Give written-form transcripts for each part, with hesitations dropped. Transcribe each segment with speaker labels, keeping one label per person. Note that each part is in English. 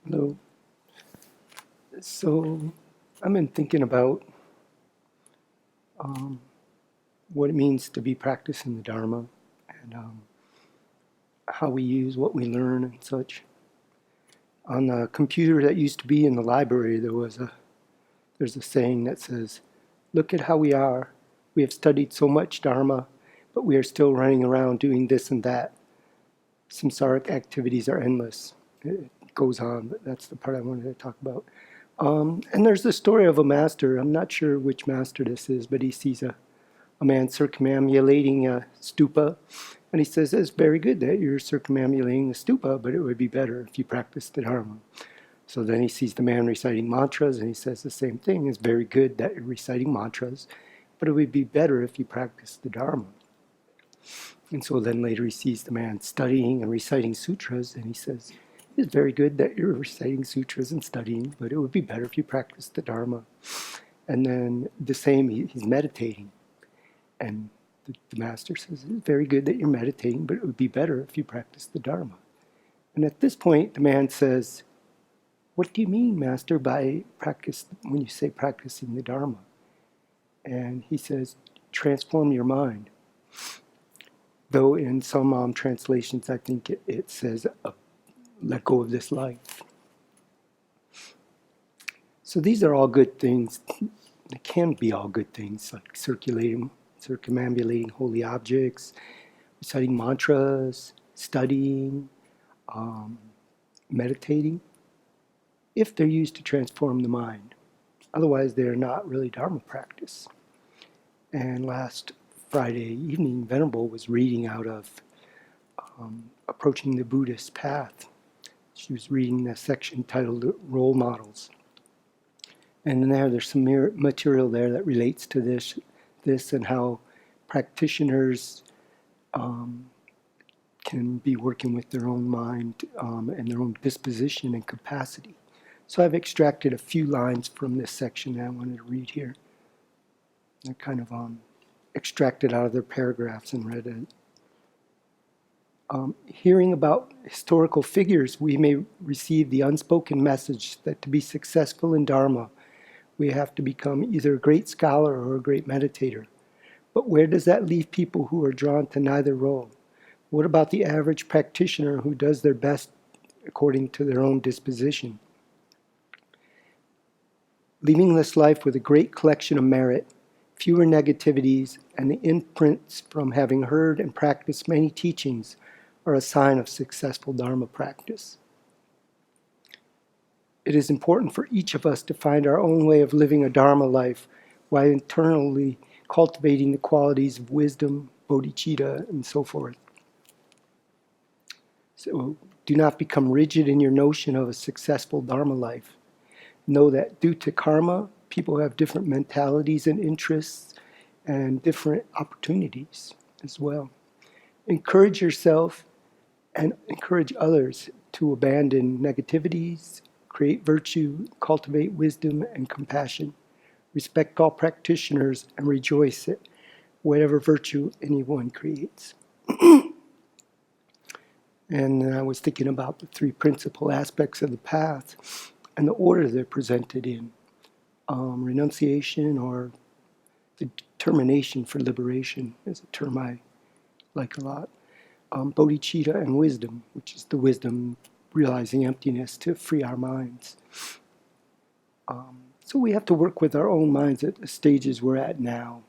Speaker 1: Hello. So I've been thinking about um, what it means to be practicing the Dharma and how we use what we learn and such. On the computer that used to be in the library, there's a saying that says, "Look at how we are. We have studied so much Dharma, but we are still running around doing this and that. Samsaric activities are endless." It goes on, but that's the part I wanted to talk about. And there's the story of a master. I'm not sure which master this is, but he sees a man circumambulating a stupa, and he says, "It's very good that you're circumambulating the stupa, but it would be better if you practiced the Dharma." So then he sees the man reciting mantras, and he says the same thing. "It's very good that you're reciting mantras, but it would be better if you practiced the Dharma." And so then later he sees the man studying and reciting sutras, and he says, "It's very good that you're reciting sutras and studying, but it would be better if you practiced the Dharma." And then the same, he's meditating. And the master says, "It's very good that you're meditating, but it would be better if you practiced the Dharma." And at this point, the man says, "What do you mean, master, by practice, when you say practicing the Dharma?" And he says, "Transform your mind." Though in some translations, I think it says, "Let go of this life." So these are all good things. They can be all good things, like circumambulating holy objects, reciting mantras, studying, meditating, if they're used to transform the mind. Otherwise, they're not really Dharma practice. And last Friday evening, Venerable was reading out of Approaching the Buddhist Path. She was reading the section titled Role Models. And there's some material there that relates to this and how practitioners can be working with their own mind and their own disposition and capacity. So I've extracted a few lines from this section that I wanted to read here. They're kind of extracted out of their paragraphs and read it. Hearing about historical figures, we may receive the unspoken message that to be successful in Dharma, we have to become either a great scholar or a great meditator. But where does that leave people who are drawn to neither role? What about the average practitioner who does their best according to their own disposition? Leaving this life with a great collection of merit, fewer negativities, and the imprints from having heard and practiced many teachings are a sign of successful Dharma practice. It is important for each of us to find our own way of living a Dharma life while internally cultivating the qualities of wisdom, bodhicitta, and so forth. So do not become rigid in your notion of a successful Dharma life. Know that due to karma, people have different mentalities and interests and different opportunities as well. Encourage yourself and encourage others to abandon negativities, create virtue, cultivate wisdom and compassion. Respect all practitioners and rejoice at whatever virtue anyone creates. And I was thinking about the three principal aspects of the path and the order they're presented in. Renunciation, or the determination for liberation, is a term I like a lot. Bodhicitta and wisdom, which is the wisdom realizing emptiness to free our minds. So we have to work with our own minds at the stages we're at now.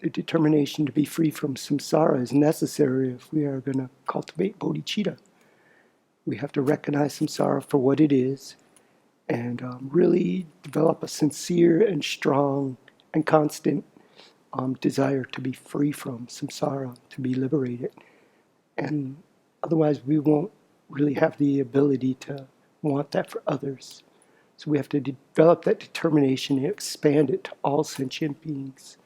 Speaker 1: The determination to be free from samsara is necessary if we are going to cultivate bodhicitta. We have to recognize samsara for what it is and really develop a sincere and strong and constant desire to be free from samsara, to be liberated. And otherwise we won't really have the ability to want that for others. So we have to develop that determination and expand it to all sentient beings.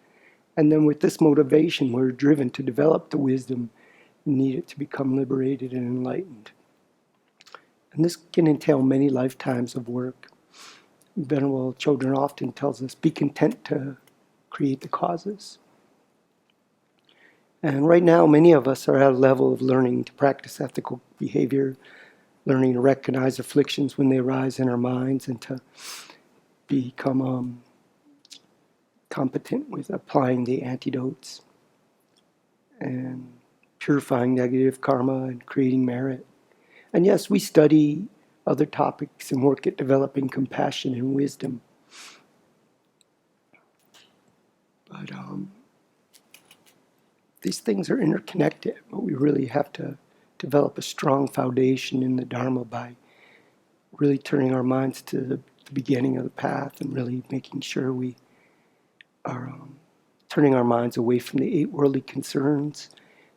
Speaker 1: And then with this motivation, we're driven to develop the wisdom needed to become liberated and enlightened. And this can entail many lifetimes of work. Venerable Chodron often tells us, be content to create the causes. And right now, many of us are at a level of learning to practice ethical behavior, learning to recognize afflictions when they arise in our minds and to become competent with applying the antidotes and purifying negative karma and creating merit. And yes, we study other topics and work at developing compassion and wisdom. But these things are interconnected, but we really have to develop a strong foundation in the Dharma by really turning our minds to the beginning of the path and really making sure we are turning our minds away from the 8 worldly concerns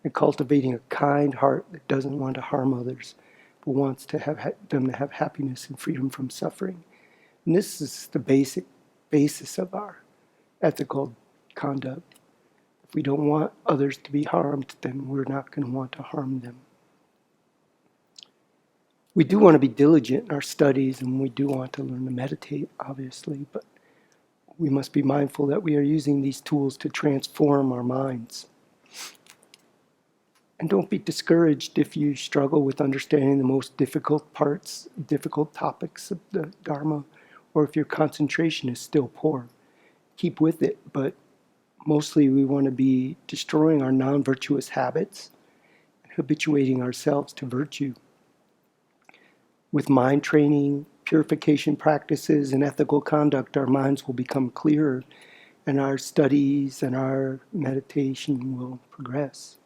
Speaker 1: and cultivating a kind heart that doesn't want to harm others, but wants to have them to have happiness and freedom from suffering. And this is the basic basis of our ethical conduct. If we don't want others to be harmed, then we're not going to want to harm them. We do want to be diligent in our studies, and we do want to learn to meditate, obviously, but we must be mindful that we are using these tools to transform our minds. And don't be discouraged if you struggle with understanding the most difficult topics of the Dharma, or if your concentration is still poor. Keep with it, but mostly we want to be destroying our non-virtuous habits and habituating ourselves to virtue. With mind training, purification practices, and ethical conduct, our minds will become clearer, and our studies and our meditation will progress.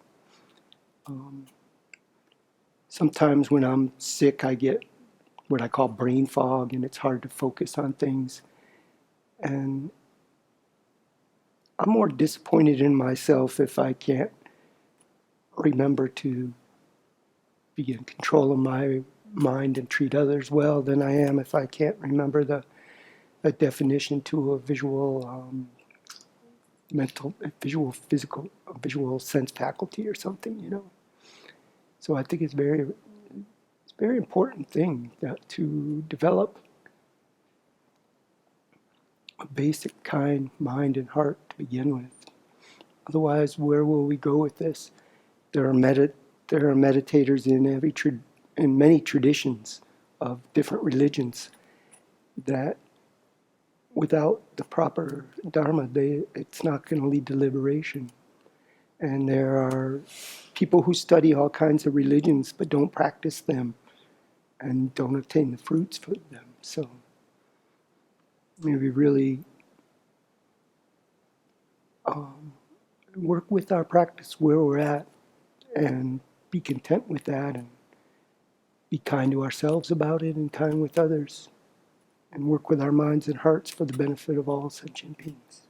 Speaker 1: Sometimes when I'm sick, I get what I call brain fog, and it's hard to focus on things. And I'm more disappointed in myself if I can't remember to be in control of my mind and treat others well than I am if I can't remember the definition to a visual, physical, visual sense faculty or something, you know. So I think it's a very important thing to develop a basic kind mind and heart to begin with. Otherwise, where will we go with this? There are meditators in many traditions of different religions that without the proper Dharma, it's not going to lead to liberation. And there are people who study all kinds of religions but don't practice them and don't obtain the fruits from them. So maybe really work with our practice where we're at and be content with that and be kind to ourselves about it and kind with others and work with our minds and hearts for the benefit of all sentient beings.